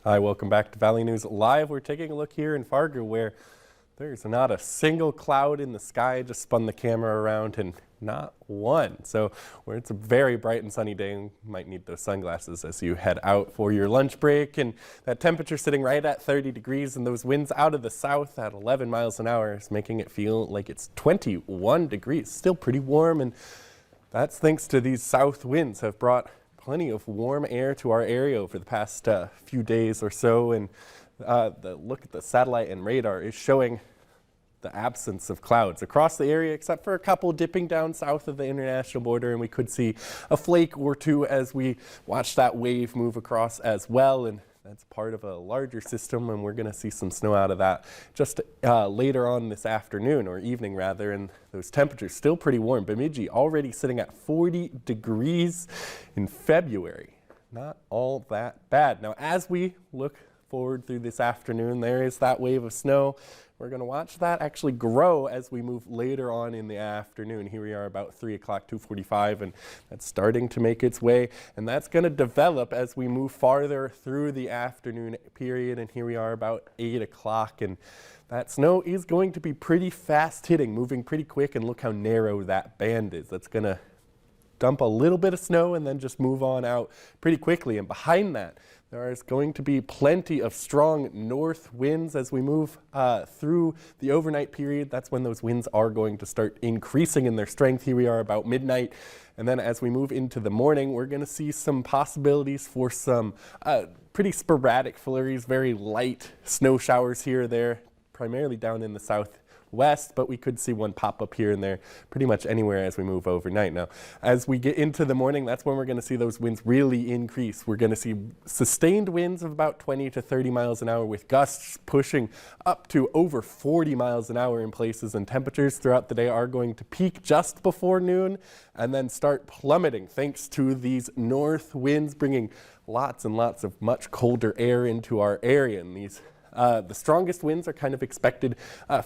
Hi, welcome back to Valley News Live. We're taking a look here in Fargo where there's not a single cloud in the sky. Just spun the camera around and not one. So where it's a very bright and sunny day, you might need those sunglasses as you head out for your lunch break. And that temperature sitting right at 30 degrees and those winds out of the south at 11 miles an hour is making it feel like it's 21 degrees. Still pretty warm, and that's thanks to these south winds have brought plenty of warm air to our area over the past few days or so, and the look at the satellite and radar is showing the absence of clouds across the area except for a couple dipping down south of the international border, and we could see a flake or two as we watch that wave move across as well, and that's part of a larger system, and we're going to see some snow out of that just later on this afternoon, or evening rather, and those temperatures still pretty warm. Bemidji already sitting at 40 degrees in February. Not all that bad. Now, as we look forward through this afternoon, there is that wave of snow. We're going to watch that actually grow as we move later on in the afternoon. Here we are about 3 o'clock, 2:45, and that's starting to make its way, and that's going to develop as we move farther through the afternoon period. And here we are about 8 o'clock, and that snow is going to be pretty fast hitting, moving pretty quick, and look how narrow that band is. That's going to dump a little bit of snow and then just move on out pretty quickly. And behind that, there is going to be plenty of strong north winds as we move through the overnight period. That's when those winds are going to start increasing in their strength. Here we are about midnight. And then as we move into the morning, we're going to see some possibilities for some pretty sporadic flurries, very light snow showers here or there, primarily down in the southwest, but we could see one pop up here and there pretty much anywhere as we move overnight. Now, as we get into the morning, that's when we're going to see those winds really increase. We're going to see sustained winds of about 20 to 30 miles an hour with gusts pushing up to over 40 miles an hour in places, and temperatures throughout the day are going to peak just before noon and then start plummeting thanks to these north winds bringing lots and lots of much colder air into our area. And these the strongest winds are kind of expected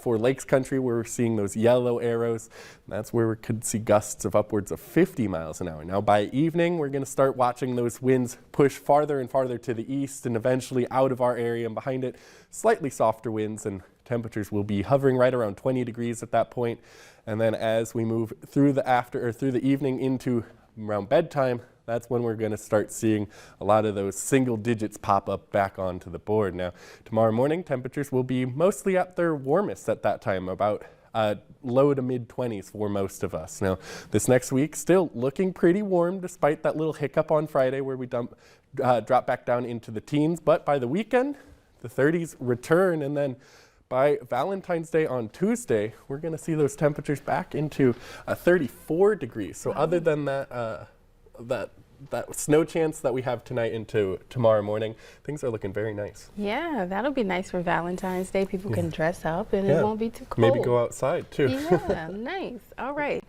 for Lakes Country, where we're seeing those yellow arrows. That's where we could see gusts of upwards of 50 miles an hour. Now, by evening, we're going to start watching those winds push farther and farther to the east and eventually out of our area, and behind it, slightly softer winds, and temperatures will be hovering right around 20 degrees at that point. And then as we move through the evening into around bedtime, that's when we're going to start seeing a lot of those single digits pop up back onto the board. Now, tomorrow morning, temperatures will be mostly at their warmest at that time, about low to mid 20s for most of us. Now, this next week, still looking pretty warm despite that little hiccup on Friday where we drop back down into the teens. But by the weekend, the 30s return, and then by Valentine's Day on Tuesday, we're going to see those temperatures back into 34 degrees. So other than that, that snow chance that we have tonight into tomorrow morning, things are looking very nice. Yeah, that'll be nice for Valentine's Day. People can dress up and it won't be too cold. Maybe go outside too. Yeah, nice. All right.